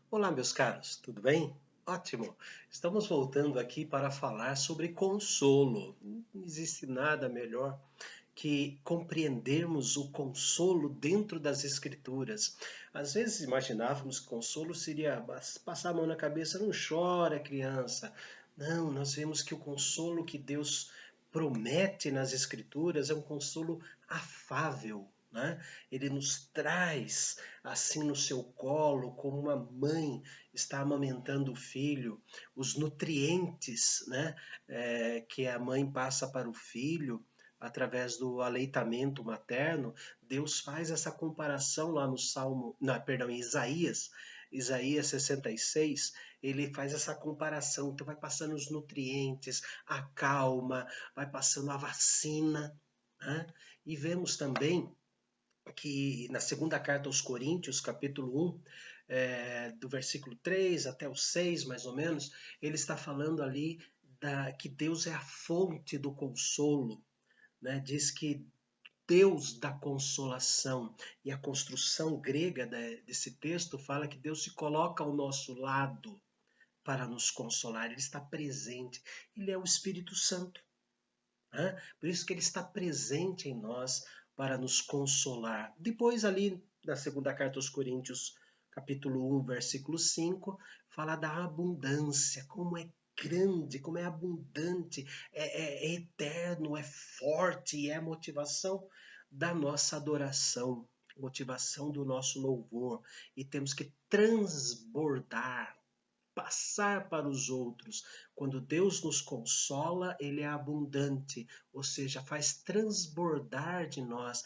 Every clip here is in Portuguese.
Olá, meus caros, tudo bem? Ótimo! Estamos voltando aqui para falar sobre consolo. Não existe nada melhor que compreendermos o consolo dentro das Escrituras. Às vezes imaginávamos que consolo seria passar a mão na cabeça, não chora, criança. Não, nós vemos que o consolo que Deus promete nas Escrituras é um consolo afável, né? Ele nos traz assim no seu colo, como uma mãe está amamentando o filho, os nutrientes, né, que a mãe passa para o filho através do aleitamento materno. Deus faz essa comparação lá no Salmo, não, perdão, em Isaías 66, ele faz essa comparação. Então vai passando os nutrientes, a calma, vai passando a vacina, né? E vemos também que na segunda carta aos Coríntios, capítulo 1, do versículo 3 até o 6, mais ou menos, ele está falando ali que Deus é a fonte do consolo, né? Diz que Deus da consolação, e a construção grega desse texto fala que Deus se coloca ao nosso lado para nos consolar, ele está presente, ele é o Espírito Santo. Né? Por isso que ele está presente em nós para nos consolar. Depois ali na segunda carta aos Coríntios, capítulo 1, versículo 5, fala da abundância, como é grande, como é abundante, é eterno, é forte, é a motivação da nossa adoração, motivação do nosso louvor. E temos que transbordar, passar para os outros. Quando Deus nos consola, ele é abundante, ou seja, faz transbordar de nós.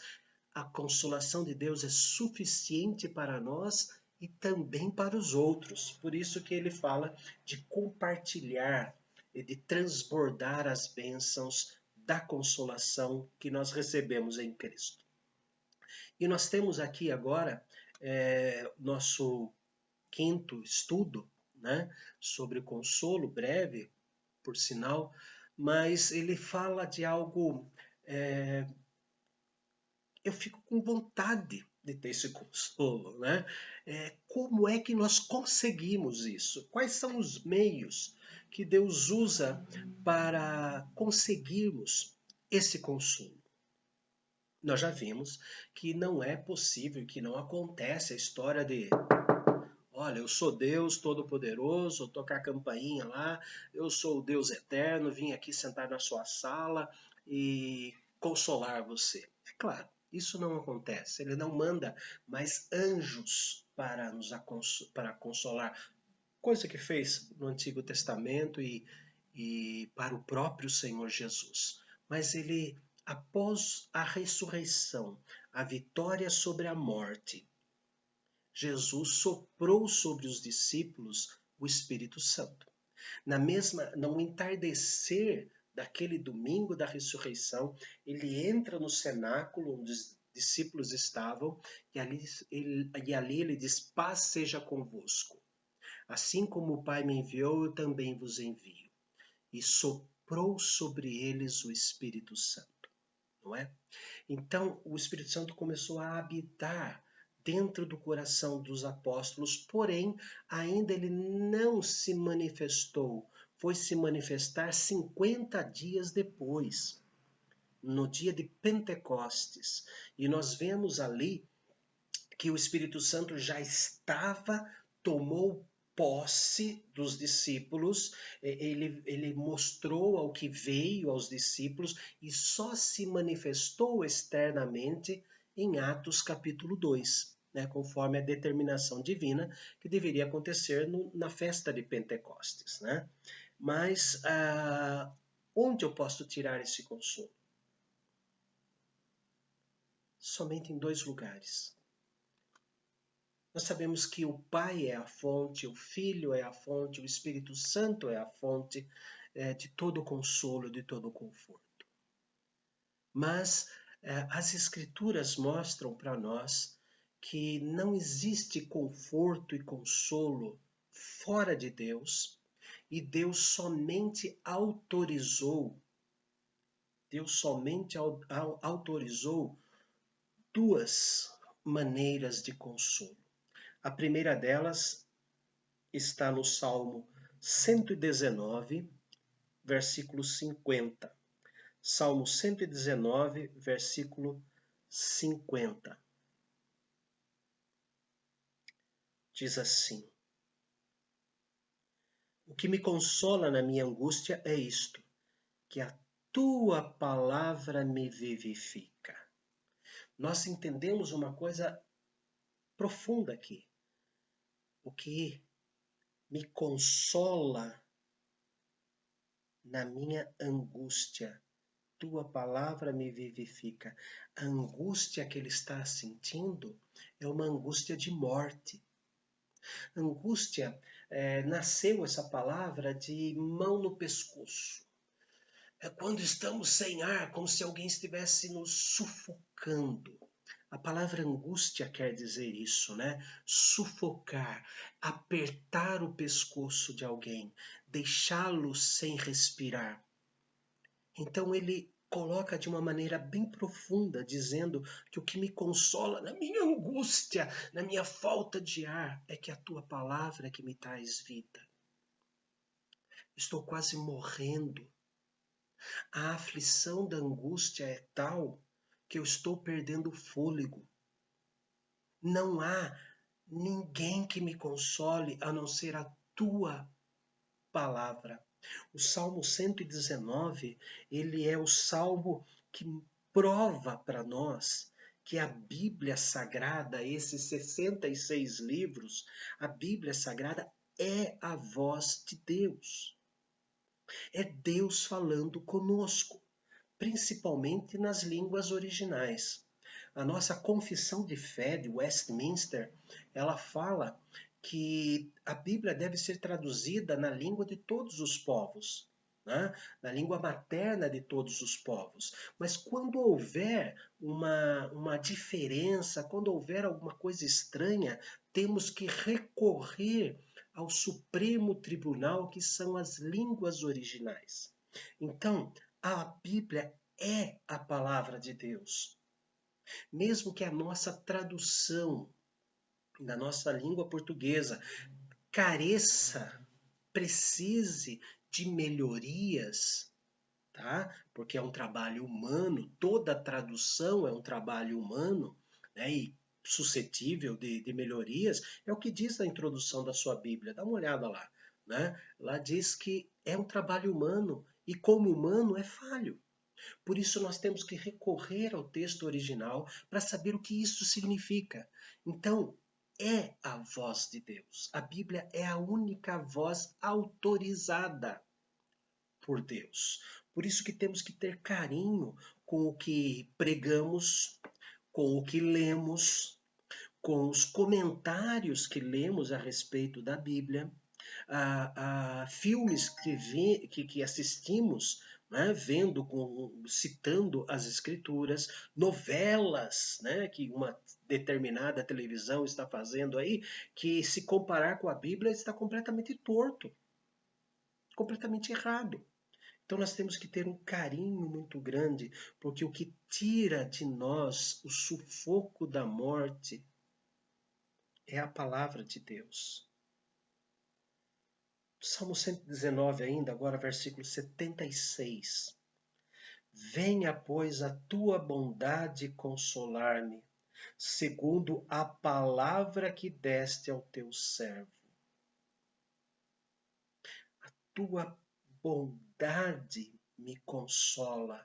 A consolação de Deus é suficiente para nós e também para os outros. Por isso que ele fala de compartilhar e de transbordar as bênçãos da consolação que nós recebemos em Cristo. E nós temos aqui agora nosso quinto estudo, né, sobre o consolo, breve, por sinal, mas ele fala de algo. é, eu fico com vontade de ter esse consolo, né? Como é que nós conseguimos isso? Quais são os meios que Deus usa para conseguirmos esse consolo? Nós já vimos que não é possível, que não acontece a história de olha, eu sou Deus Todo-Poderoso, tocar a campainha lá, eu sou o Deus Eterno, vim aqui sentar na sua sala e consolar você. É claro, isso não acontece. Ele não manda mais anjos para consolar, coisa que fez no Antigo Testamento e para o próprio Senhor Jesus. Mas ele, após a ressurreição, a vitória sobre a morte, Jesus soprou sobre os discípulos o Espírito Santo. No entardecer daquele domingo da ressurreição, ele entra no cenáculo onde os discípulos estavam e ali ele diz: paz seja convosco. Assim como o Pai me enviou, eu também vos envio. E soprou sobre eles o Espírito Santo, não é? Então, o Espírito Santo começou a habitar dentro do coração dos apóstolos, porém, ainda ele não se manifestou. Foi se manifestar 50 dias depois, no dia de Pentecostes. E nós vemos ali que o Espírito Santo já estava, tomou posse dos discípulos, ele mostrou ao que veio aos discípulos e só se manifestou externamente em Atos capítulo 2, né, conforme a determinação divina que deveria acontecer na festa de Pentecostes. Né? Mas onde eu posso tirar esse consolo? Somente em dois lugares. Nós sabemos que o Pai é a fonte, o Filho é a fonte, o Espírito Santo é a fonte de todo consolo, de todo conforto. Mas as Escrituras mostram para nós que não existe conforto e consolo fora de Deus, e Deus somente autorizou duas maneiras de consolo. A primeira delas está no Salmo 119, versículo 50. Salmo 119, versículo 50. Diz assim: O que me consola na minha angústia é isto, que a tua palavra me vivifica. Nós entendemos uma coisa profunda aqui. O que me consola na minha angústia, tua palavra me vivifica. A angústia que ele está sentindo é uma angústia de morte. Angústia, nasceu essa palavra de mão no pescoço. É quando estamos sem ar, como se alguém estivesse nos sufocando. A palavra angústia quer dizer isso, né? Sufocar, apertar o pescoço de alguém, deixá-lo sem respirar. Então ele coloca de uma maneira bem profunda, dizendo que o que me consola na minha angústia, na minha falta de ar, é que a tua palavra é que me traz vida. Estou quase morrendo. A aflição da angústia é tal que eu estou perdendo o fôlego. Não há ninguém que me console a não ser a tua palavra. O Salmo 119, ele é o salmo que prova para nós que a Bíblia Sagrada, esses 66 livros, a Bíblia Sagrada é a voz de Deus. É Deus falando conosco, principalmente nas línguas originais. A nossa confissão de fé de Westminster, ela fala que a Bíblia deve ser traduzida na língua de todos os povos, né? Na língua materna de todos os povos. Mas quando houver uma diferença, quando houver alguma coisa estranha, temos que recorrer ao Supremo Tribunal, que são as línguas originais. Então, a Bíblia é a palavra de Deus. Mesmo que a nossa tradução da nossa língua portuguesa careça, precise de melhorias, tá? Porque é um trabalho humano, toda tradução é um trabalho humano, né? E suscetível de melhorias, é o que diz na introdução da sua Bíblia. Dá uma olhada lá, né? Lá diz que é um trabalho humano e como humano é falho. Por isso nós temos que recorrer ao texto original para saber o que isso significa. Então, é a voz de Deus. A Bíblia é a única voz autorizada por Deus. Por isso que temos que ter carinho com o que pregamos, com o que lemos, com os comentários que lemos a respeito da Bíblia, a filmes que assistimos, né, vendo, citando as escrituras, novelas, né, que uma determinada televisão está fazendo aí, que se comparar com a Bíblia está completamente torto, completamente errado. Então nós temos que ter um carinho muito grande, porque o que tira de nós o sufoco da morte é a palavra de Deus. Salmo 119 ainda, agora versículo 76. Venha, pois, a tua bondade consolar-me, segundo a palavra que deste ao teu servo. A tua bondade me consola,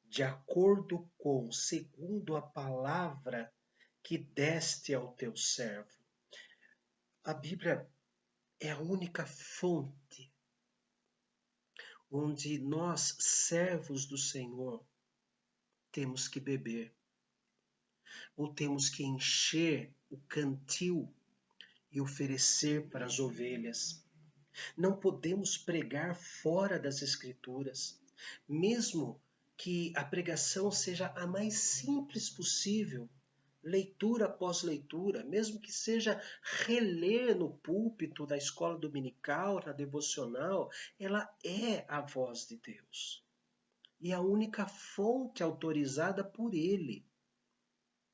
de acordo com, segundo a palavra que deste ao teu servo. A Bíblia é a única fonte onde nós, servos do Senhor, temos que beber, ou temos que encher o cantil e oferecer para as ovelhas. Não podemos pregar fora das Escrituras, mesmo que a pregação seja a mais simples possível, leitura após leitura, mesmo que seja reler no púlpito da escola dominical, na devocional, ela é a voz de Deus. E a única fonte autorizada por Ele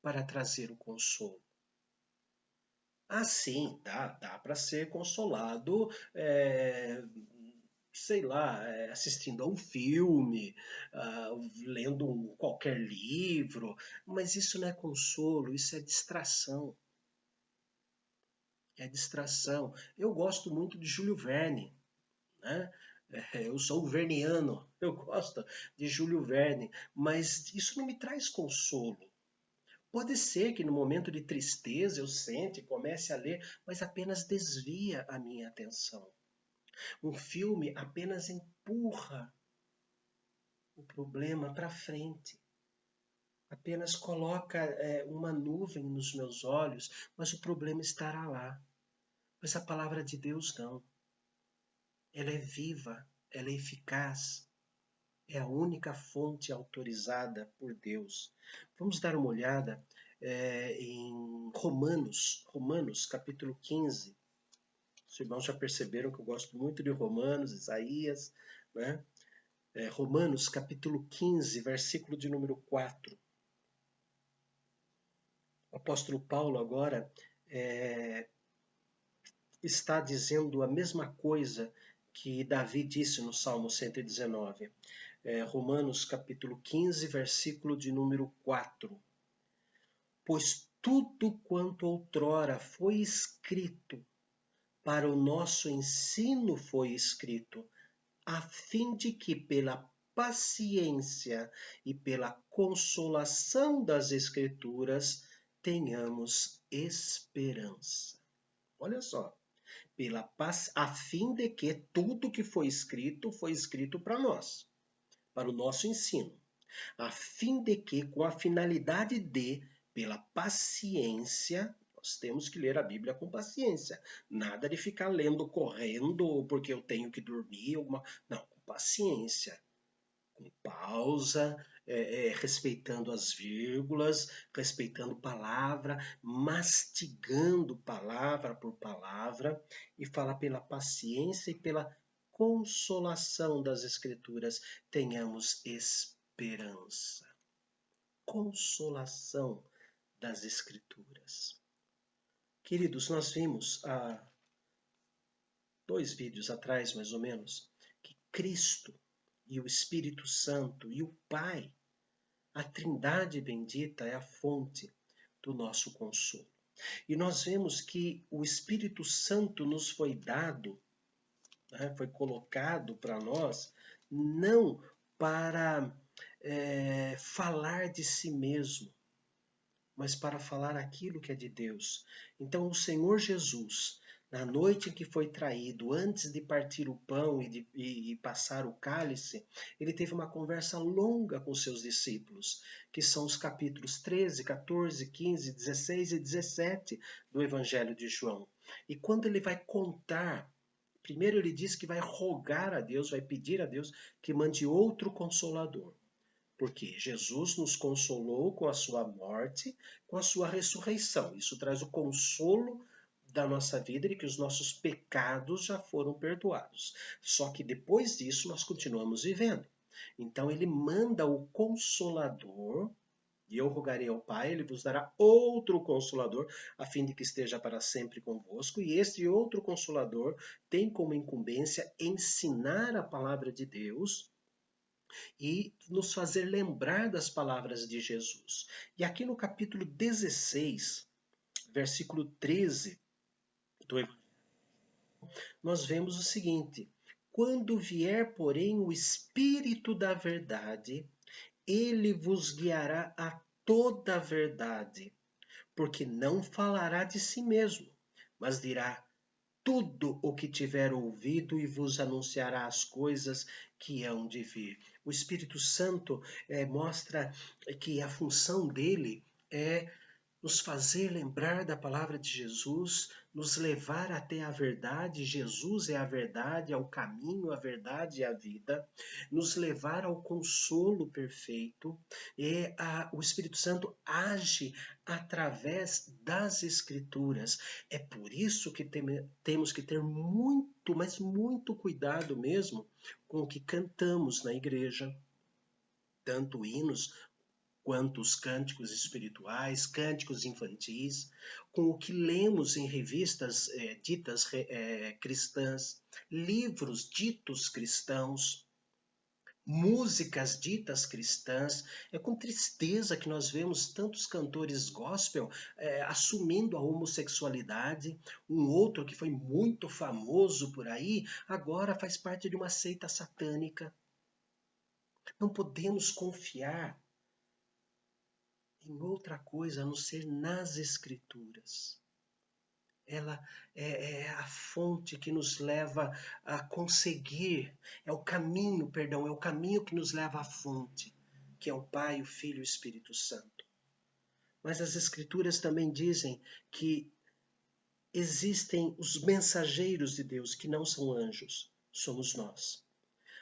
para trazer o consolo. Ah, sim, dá para ser consolado, sei lá, assistindo a um filme, ah, lendo qualquer livro, mas isso não é consolo, isso é distração. É distração. Eu gosto muito de Júlio Verne, né? Eu sou verniano, eu gosto de Júlio Verne, mas isso não me traz consolo. Pode ser que no momento de tristeza eu sente, comece a ler, mas apenas desvia a minha atenção. Um filme apenas empurra o problema para frente, apenas coloca uma nuvem nos meus olhos, mas o problema estará lá. Mas a palavra de Deus não. Ela é viva, ela é eficaz, é a única fonte autorizada por Deus. Vamos dar uma olhada em Romanos capítulo 15. Os irmãos já perceberam que eu gosto muito de Romanos, Isaías, né? Romanos capítulo 15, versículo de número 4. O apóstolo Paulo agora é, está dizendo a mesma coisa que Davi disse no Salmo 119. Romanos capítulo 15, versículo de número 4. Pois tudo quanto outrora foi escrito para o nosso ensino foi escrito, a fim de que pela paciência e pela consolação das Escrituras tenhamos esperança. Olha só, a fim de que tudo que foi escrito para nós, para o nosso ensino, a fim de que, com a finalidade de, pela paciência, nós temos que ler a Bíblia com paciência. Nada de ficar lendo correndo porque eu tenho que dormir. Não, com paciência, com pausa, respeitando as vírgulas, respeitando palavra, mastigando palavra por palavra, e fala pela paciência e pela consolação das Escrituras, tenhamos esperança. Consolação das Escrituras. Queridos, nós vimos há 2 vídeos atrás, mais ou menos, que Cristo e o Espírito Santo e o Pai, a Trindade bendita, é a fonte do nosso consolo. E nós vemos que o Espírito Santo nos foi dado, né, foi colocado para nós, não para falar de si mesmo, mas para falar aquilo que é de Deus. Então, o Senhor Jesus, na noite em que foi traído, antes de partir o pão e passar o cálice, ele teve uma conversa longa com seus discípulos, que são os capítulos 13, 14, 15, 16 e 17 do Evangelho de João. E quando ele vai contar, primeiro ele diz que vai rogar a Deus, vai pedir a Deus que mande outro consolador. Porque Jesus nos consolou com a sua morte, com a sua ressurreição. Isso traz o consolo da nossa vida de que os nossos pecados já foram perdoados. Só que depois disso nós continuamos vivendo. Então ele manda o Consolador, e eu rogarei ao Pai, ele vos dará outro Consolador, a fim de que esteja para sempre convosco. E este outro Consolador tem como incumbência ensinar a palavra de Deus e nos fazer lembrar das palavras de Jesus. E aqui no capítulo 16, versículo 13 do Evangelho, nós vemos o seguinte: quando vier, porém, o Espírito da verdade, ele vos guiará a toda a verdade, porque não falará de si mesmo, mas dirá tudo o que tiver ouvido e vos anunciará as coisas que hão de vir. O Espírito Santo mostra que a função dele é nos fazer lembrar da palavra de Jesus, nos levar até a verdade. Jesus é a verdade, é o caminho, a verdade e a vida, nos levar ao consolo perfeito. O Espírito Santo age através das Escrituras. É por isso que temos que ter muito, mas muito cuidado mesmo com o que cantamos na igreja, tanto hinos quanto os cânticos espirituais, cânticos infantis, com o que lemos em revistas ditas cristãs, livros ditos cristãos, músicas ditas cristãs. É com tristeza que nós vemos tantos cantores gospel assumindo a homossexualidade. Um outro que foi muito famoso por aí, agora faz parte de uma seita satânica. Não podemos confiar em outra coisa a não ser nas Escrituras. Ela é a fonte que nos leva a conseguir, é o caminho que nos leva à fonte, que é o Pai, o Filho e o Espírito Santo. Mas as Escrituras também dizem que existem os mensageiros de Deus, que não são anjos, somos nós.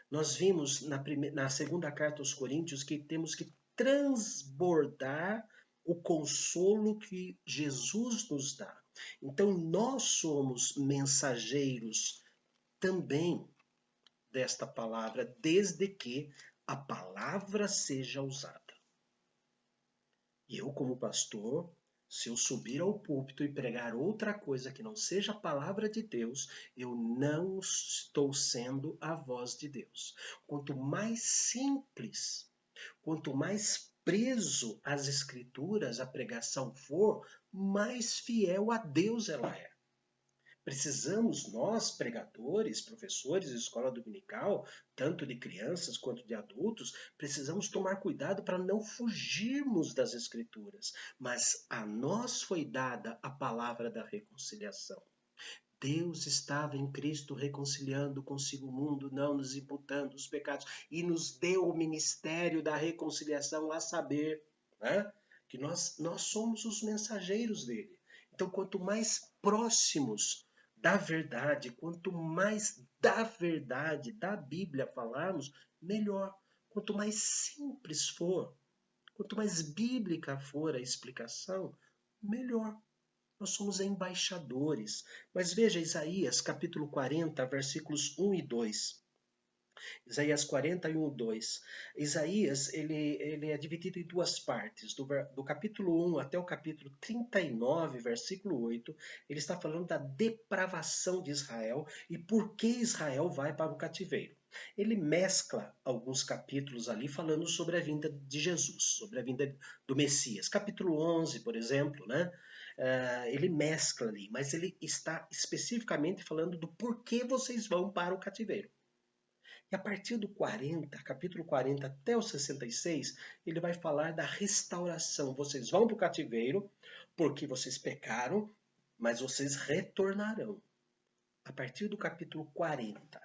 Nós vimos na segunda carta aos Coríntios que temos que transbordar o consolo que Jesus nos dá. Então, nós somos mensageiros também desta palavra, desde que a palavra seja usada. Eu, como pastor, se eu subir ao púlpito e pregar outra coisa que não seja a palavra de Deus, eu não estou sendo a voz de Deus. Quanto mais simples, quanto mais preso às Escrituras a pregação for, mais fiel a Deus ela é. Precisamos nós, pregadores, professores de escola dominical, tanto de crianças quanto de adultos, precisamos tomar cuidado para não fugirmos das Escrituras. Mas a nós foi dada a palavra da reconciliação. Deus estava em Cristo reconciliando consigo o mundo, não nos imputando os pecados, e nos deu o ministério da reconciliação, a saber, né, que nós somos os mensageiros dele. Então, quanto mais próximos da verdade, quanto mais da verdade da Bíblia falarmos, melhor. Quanto mais simples for, quanto mais bíblica for a explicação, melhor. Nós somos embaixadores. Mas veja Isaías capítulo 40, versículos 1 e 2. Isaías 41, 2. Isaías ele é dividido em duas partes. Do capítulo 1 até o capítulo 39, versículo 8, ele está falando da depravação de Israel e por que Israel vai para o cativeiro. Ele mescla alguns capítulos ali falando sobre a vinda de Jesus, sobre a vinda do Messias. Capítulo 11, por exemplo, né? Ele mescla ali, mas ele está especificamente falando do porquê vocês vão para o cativeiro. E a partir do 40, capítulo 40 até o 66, ele vai falar da restauração. Vocês vão para o cativeiro porque vocês pecaram, mas vocês retornarão. A partir do capítulo 40.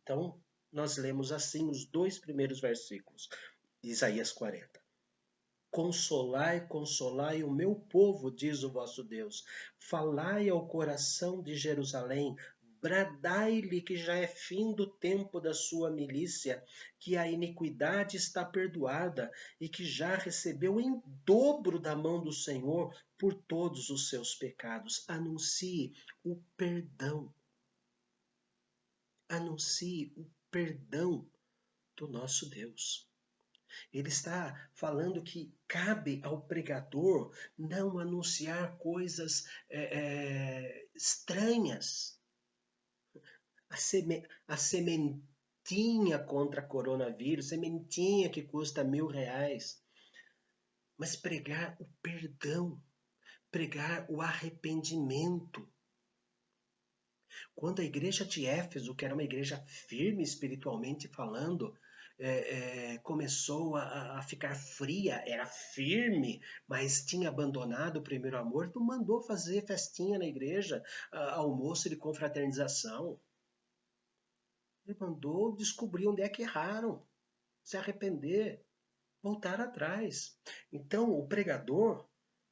Então, nós lemos assim os dois primeiros versículos de Isaías 40. Consolai, consolai o meu povo, diz o vosso Deus. Falai ao coração de Jerusalém, bradai-lhe que já é fim do tempo da sua milícia, que a iniquidade está perdoada e que já recebeu em dobro da mão do Senhor por todos os seus pecados. Anuncie o perdão. Anuncie o perdão do nosso Deus. Ele está falando que cabe ao pregador não anunciar coisas estranhas. A sementinha contra coronavírus, sementinha que custa R$1.000. Mas pregar o perdão, pregar o arrependimento. Quando a igreja de Éfeso, que era uma igreja firme espiritualmente falando, começou a ficar fria, era firme, mas tinha abandonado o primeiro amor, então mandou fazer festinha na igreja, almoço de confraternização. Ele mandou descobrir onde é que erraram, se arrepender, voltar atrás. Então, o pregador,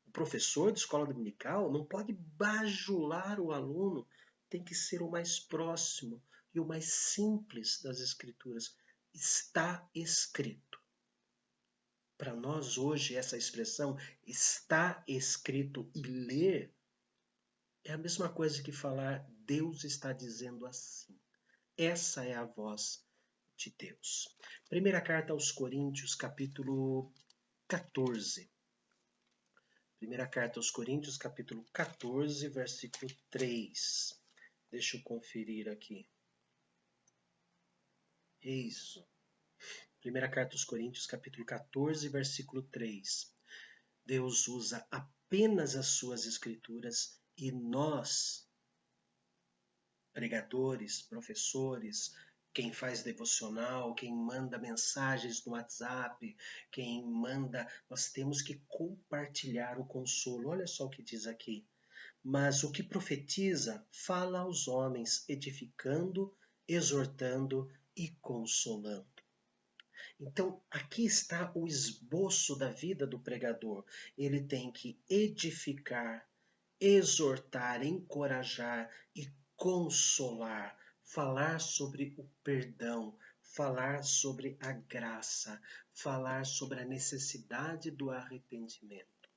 o professor de escola dominical, não pode bajular o aluno, tem que ser o mais próximo e o mais simples das Escrituras. Está escrito. Para nós hoje, essa expressão está escrito e ler é a mesma coisa que falar Deus está dizendo assim. Essa é a voz de Deus. Primeira carta aos Coríntios, capítulo 14. Primeira carta aos Coríntios, capítulo 14, versículo 3. Deixa eu conferir aqui. Isso. Primeira carta aos Coríntios, capítulo 14, versículo 3. Deus usa apenas as suas escrituras e nós, pregadores, professores, quem faz devocional, quem manda mensagens no WhatsApp, quem manda, nós temos que compartilhar o consolo. Olha só o que diz aqui. Mas o que profetiza, fala aos homens, edificando, exortando e consolando. Então, aqui está o esboço da vida do pregador. Ele tem que edificar, exortar, encorajar e consolar, falar sobre o perdão, falar sobre a graça, falar sobre a necessidade do arrependimento.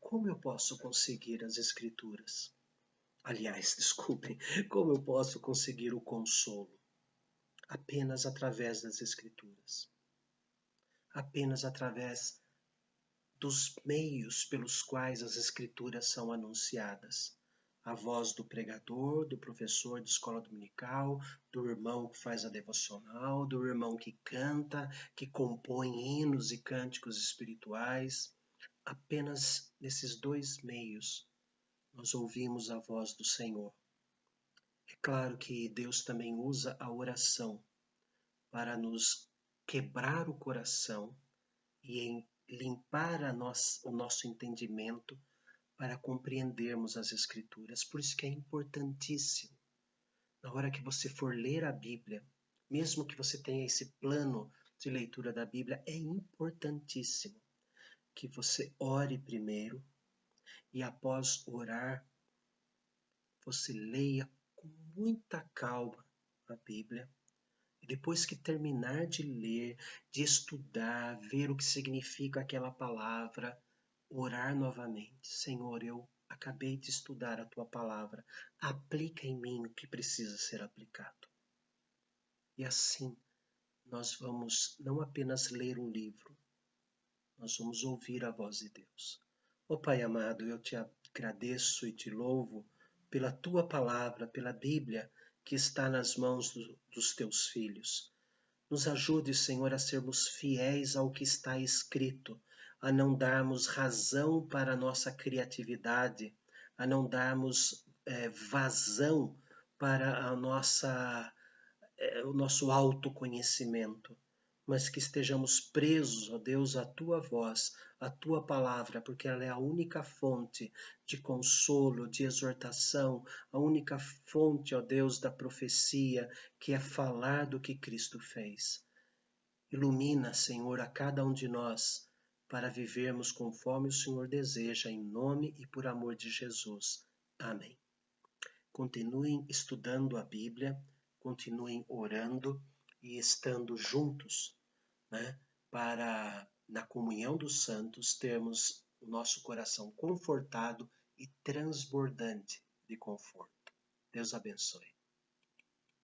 Como eu posso conseguir as escrituras? Aliás, desculpem, como eu posso conseguir o consolo? Apenas através das escrituras. Apenas através dos meios pelos quais as escrituras são anunciadas. A voz do pregador, do professor de escola dominical, do irmão que faz a devocional, do irmão que canta, que compõe hinos e cânticos espirituais. Apenas nesses dois meios nós ouvimos a voz do Senhor. É claro que Deus também usa a oração para nos quebrar o coração e limpar o nosso entendimento para compreendermos as Escrituras. Por isso que é importantíssimo, na hora que você for ler a Bíblia, mesmo que você tenha esse plano de leitura da Bíblia, é importantíssimo que você ore primeiro e após orar, você leia com muita calma a Bíblia. E depois que terminar de ler, de estudar, ver o que significa aquela palavra, orar novamente. Senhor, eu acabei de estudar a tua palavra. Aplica em mim o que precisa ser aplicado. E assim, nós vamos não apenas ler um livro, nós vamos ouvir a voz de Deus. Ó Pai amado, eu te agradeço e te louvo pela tua palavra, pela Bíblia que está nas mãos dos teus filhos. Nos ajude, Senhor, a sermos fiéis ao que está escrito, a não darmos razão para a nossa criatividade, a não darmos vazão para o nosso autoconhecimento, mas que estejamos presos, ó Deus, à tua voz, à tua palavra, porque ela é a única fonte de consolo, de exortação, a única fonte, ó Deus, da profecia, que é falar do que Cristo fez. Ilumina, Senhor, a cada um de nós, para vivermos conforme o Senhor deseja, em nome e por amor de Jesus. Amém. Continuem estudando a Bíblia, continuem orando e estando juntos, né, para, na comunhão dos santos, termos o nosso coração confortado e transbordante de conforto. Deus abençoe.